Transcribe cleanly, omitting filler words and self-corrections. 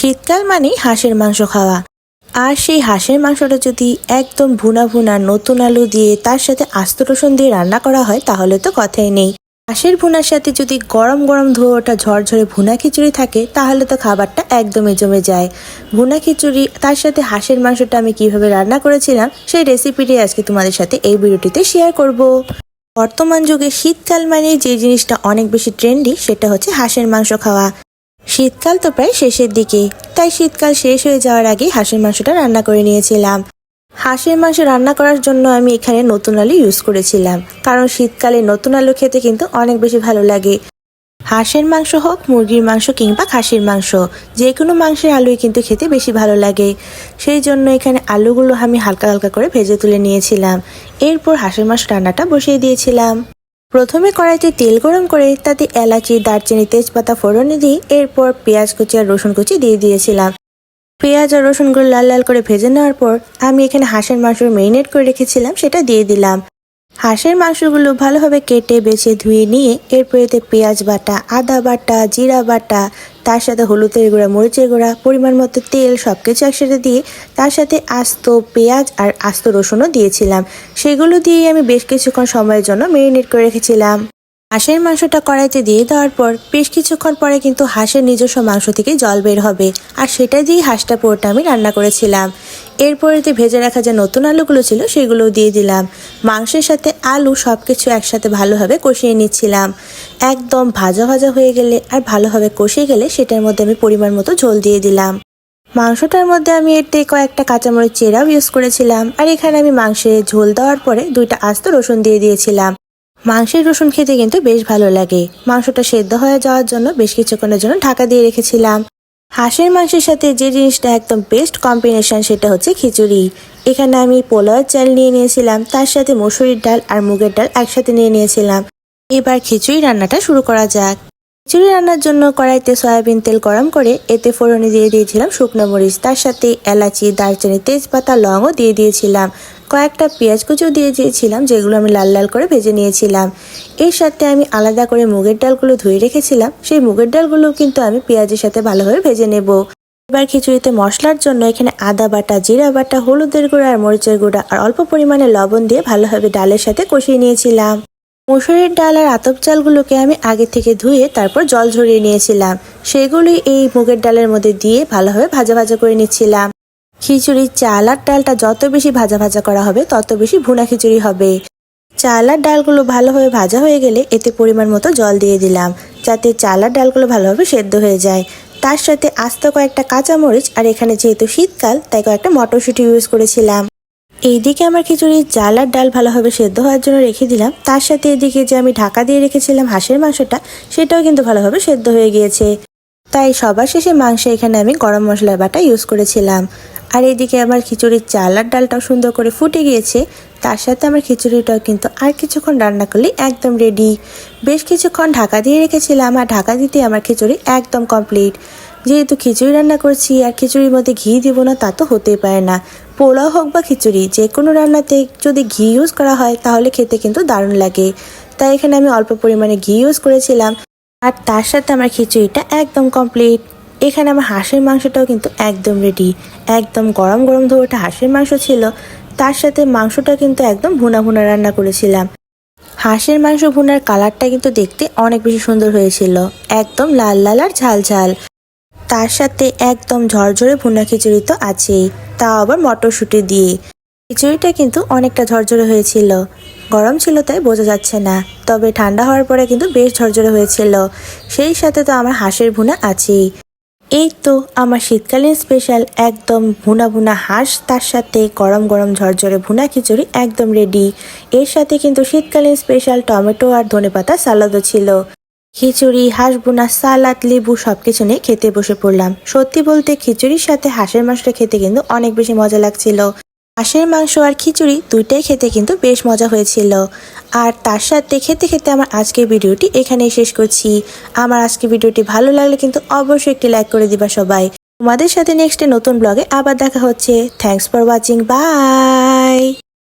শীতকাল মানেই হাঁসের মাংস খাওয়া। আর সেই হাঁসের মাংসটা যদি একদম ভুনা ভুনা নতুন আলু দিয়ে তার সাথে আস্ত রসুন দিয়ে রান্না করা হয় তাহলে তো কথাই নেই। হাঁসের ভুনার সাথে যদি গরম গরম ধোয়াটা ঝরঝরে ভুনা খিচুড়ি থাকে তাহলে তো খাবারটা একদমই জমে যায়। ভুনা খিচুড়ি তার সাথে হাঁসের মাংসটা আমি কিভাবে রান্না করেছিলাম সেই রেসিপিটি আজকে তোমাদের সাথে এই ভিডিওটিতে শেয়ার করব। বর্তমান যুগে শীতকাল মানে যে জিনিসটা অনেক বেশি ট্রেন্ডি সেটা হচ্ছে হাঁসের মাংস খাওয়া। শীতকাল তো প্রায় শেষের দিকে, তাই শীতকাল শেষ হয়ে যাওয়ার আগেই হাঁসের মাংসটা রান্না করে নিয়েছিলাম। হাঁসের মাংস রান্না করার জন্য আমি এখানে নতুন আলু ইউজ করেছিলাম, কারণ শীতকালে নতুন আলু খেতে কিন্তু অনেক বেশি ভালো লাগে। হাঁসের মাংস হোক, মুরগির মাংস কিংবা খাসির মাংস, যে কোনো মাংসের আলুই কিন্তু খেতে বেশি ভালো লাগে। সেই জন্য এখানে আলুগুলো আমি হালকা হালকা করে ভেজে তুলে নিয়েছিলাম। এরপর হাঁসের মাংস রান্নাটা বসিয়ে দিয়েছিলাম। প্রথমে কড়াইতে তেল গরম করে তাতে এলাচি, দারচিনি, তেজপাতা ফোড়নে দিয়ে এরপর পেঁয়াজ কুচি আর রসুন কুচি দিয়ে দিয়েছিলাম। পেঁয়াজ আর রসুনগুলো লাল লাল করে ভেজে নেওয়ার পর আমি এখানে হাঁসের মাংস ম্যারিনেট করে রেখেছিলাম সেটা দিয়ে দিলাম। হাঁসের মাংসগুলো ভালোভাবে কেটে বেছে ধুয়ে নিয়ে এরপর এতে পেঁয়াজ বাটা, আদা বাটা, জিরা বাটা, তার সাথে হলুদের গুঁড়া, মরিচের গুঁড়া, পরিমাণ মতো তেল সবকিছু একসাথে দিয়ে তার সাথে আস্ত পেঁয়াজ আর আস্ত রসুনও দিয়েছিলাম। সেগুলো দিয়ে আমি বেশ কিছুক্ষণ সময়ের জন্য ম্যারিনেট করে রেখেছিলাম। হাঁসের মাংসটা কড়াইতে দিয়ে দেওয়ার পর বেশ কিছুক্ষণ পরে কিন্তু হাঁসের নিজস্ব মাংস থেকে জল বের হবে, আর সেটা দিয়ে হাঁসটা পুরোটা আমি রান্না করেছিলাম। এরপরে ভেজে রাখা যে নতুন আলুগুলো ছিল সেগুলোও দিয়ে দিলাম। মাংসের সাথে আলু সবকিছু একসাথে ভালোভাবে কষিয়ে নিচ্ছিলাম। একদম ভাজা ভাজা হয়ে গেলে আর ভালোভাবে কষে গেলে সেটার মধ্যে আমি পরিমাণ মতো ঝোল দিয়ে দিলাম। মাংসটার মধ্যে আমি এতে কয়েকটা কাঁচামরিচ চেরাও ইউজ করেছিলাম, আর এখানে আমি মাংসে ঝোল দেওয়ার পরে 2টা আস্ত রসুন দিয়ে দিয়েছিলাম। মাংসের রসুন খেতে কিন্তু বেশ ভালো লাগে। মাংসটা সেদ্ধ হয়ে যাওয়ার জন্য বেশ কিছুক্ষণের জন্য ঢাকা দিয়ে রেখেছিলাম। হাঁসের মাংসের সাথে যে জিনিসটা একদম বেস্ট কম্বিনেশন সেটা হচ্ছে খিচুড়ি। এখানে আমি পোলাওয়ের চাল নিয়ে নিয়েছিলাম, তার সাথে মসুরির ডাল আর মুগের ডাল একসাথে নিয়ে নিয়েছিলাম। এবার খিচুড়ি রান্নাটা শুরু করা যাক। খিচুড়ি রান্নার জন্য কড়াইতে সয়াবিন তেল গরম করে এতে ফোড়নে দিয়ে দিয়েছিলাম শুকনো মরিচ, তার সাথে এলাচি, দারচিনি, তেজপাতা, লংও দিয়ে দিয়েছিলাম। কয়েকটা পেঁয়াজ কুচিও দিয়ে দিয়েছিলাম, যেগুলো আমি লাল লাল করে ভেজে নিয়েছিলাম। এর সাথে আমি আলাদা করে মুগের ডালগুলো ধুয়ে রেখেছিলাম, সেই মুগের ডালগুলো কিন্তু আমি পেঁয়াজের সাথে ভালোভাবে ভেজে নেব। এবার খিচুড়িতে মশলার জন্য এখানে আদা বাটা, জিরা বাটা, হলুদের গুঁড়া আর মরিচের গুঁড়া আর অল্প পরিমাণে লবণ দিয়ে ভালোভাবে ডালের সাথে কষিয়ে নিয়েছিলাম। মসুরের ডাল আর আতপ চালগুলোকে আমি আগে থেকে ধুয়ে তারপর জল ঝরিয়ে নিয়েছিলাম। সেগুলি এই মুগের ডালের মধ্যে দিয়ে ভালোভাবে ভাজা ভাজা করে নিচ্ছিলাম। খিচুড়ির চাল আর ডালটা যত বেশি ভাজা ভাজা করা হবে তত বেশি ভুনা খিচুড়ি হবে। চাল আর ডালগুলো ভালোভাবে ভাজা হয়ে গেলে এতে পরিমাণ মতো জল দিয়ে দিলাম, যাতে চাল আর ডালগুলো ভালোভাবে সেদ্ধ হয়ে যায়। তার সাথে আস্ত কয়েকটা কাঁচামরিচ, আর এখানে যেহেতু শীতকাল তাই কয়েকটা মটরশুঁটি ইউজ করেছিলাম। এইদিকে আমার খিচুড়ির চাল আর ডাল ভালোভাবে সেদ্ধ হওয়ার জন্য রেখে দিলাম। তার সাথে এদিকে যে আমি ঢাকা দিয়ে রেখেছিলাম হাঁসের মাংসটা, সেটাও কিন্তু ভালোভাবে সেদ্ধ হয়ে গিয়েছে। তাই সবার শেষে মাংসে এখানে আমি গরম মশলার বাটা ইউজ করেছিলাম। আর এদিকে আমার খিচুড়ির চাল আর ডালটাও সুন্দর করে ফুটে গিয়েছে। তার সাথে আমার খিচুড়িটাও কিন্তু আর কিছুক্ষণ রান্না করলে একদম রেডি। বেশ কিছুক্ষণ ঢাকা দিয়ে রেখেছিলাম, আর ঢাকা দিতে আমার খিচুড়ি একদম কমপ্লিট। যেহেতু খিচুড়ি রান্না করছি আর খিচুড়ির মধ্যে ঘি দিব না তা তো হতেই পারে না। পোলাও হোক বা খিচুড়ি, যে কোনো রান্নাতে যদি ঘি ইউজ করা হয় তাহলে খেতে কিন্তু দারুণ লাগে। তাই এখানে আমি অল্প পরিমাণে ঘি ইউজ করেছিলাম, আর তার সাথে আমার খিচুড়িটা একদম কমপ্লিট। এখানে আমার হাঁসের মাংসটাও কিন্তু একদম রেডি। একদম গরম গরম ধোয়াটা হাঁসের মাংস ছিল, তার সাথে মাংসটা কিন্তু একদম ভুনা ভুনা রান্না করেছিলাম। হাঁসের মাংস ভুনার কালারটা কিন্তু দেখতে অনেক বেশি সুন্দর হয়েছিল, একদম লাল লাল আর ঝাল ঝাল। তার সাথে একদম ঝরঝরে ভুনা খিচুড়ি তো আছেই, তাও আবার মটরশুঁটি দিয়ে। খিচুড়িটা কিন্তু অনেকটা ঝরঝরে হয়েছিল। গরম ছিল তাই বোঝা যাচ্ছে না, তবে ঠান্ডা হওয়ার পরে কিন্তু বেশ ঝরঝরে হয়েছিল। সেই সাথে তো আমার হাঁসের ভুনা আছেই। এই তো আমার শীতকালীন স্পেশাল একদম ভুনা ভুনা হাঁস, তার সাথে গরম গরম ঝরঝরে ভুনা খিচুড়ি একদম রেডি। এর সাথে কিন্তু শীতকালীন স্পেশাল টমেটো আর ধনেপাতা সালাদও ছিল। খিচুড়ি, হাঁস ভুনা, সালাদ, লেবু সবকিছু নিয়ে খেতে বসে পড়লাম। সত্যি বলতে খিচুড়ির সাথে হাঁসের মাংসটা খেতে কিন্তু অনেক বেশি মজা লাগছিল। হাঁসের মাংস আর খিচুড়ি দুইটাই খেতে কিন্তু বেশ মজা হয়েছিল। আর তার সাথে খেতে খেতে আমার আজকের ভিডিওটি এখানেই শেষ করছি। আমার আজকের ভিডিওটি ভালো লাগলে কিন্তু অবশ্যই একটি লাইক করে দিবা সবাই। তোমাদের সাথে নেক্সটে নতুন ব্লগে আবার দেখা হচ্ছে। Thanks for watching, by.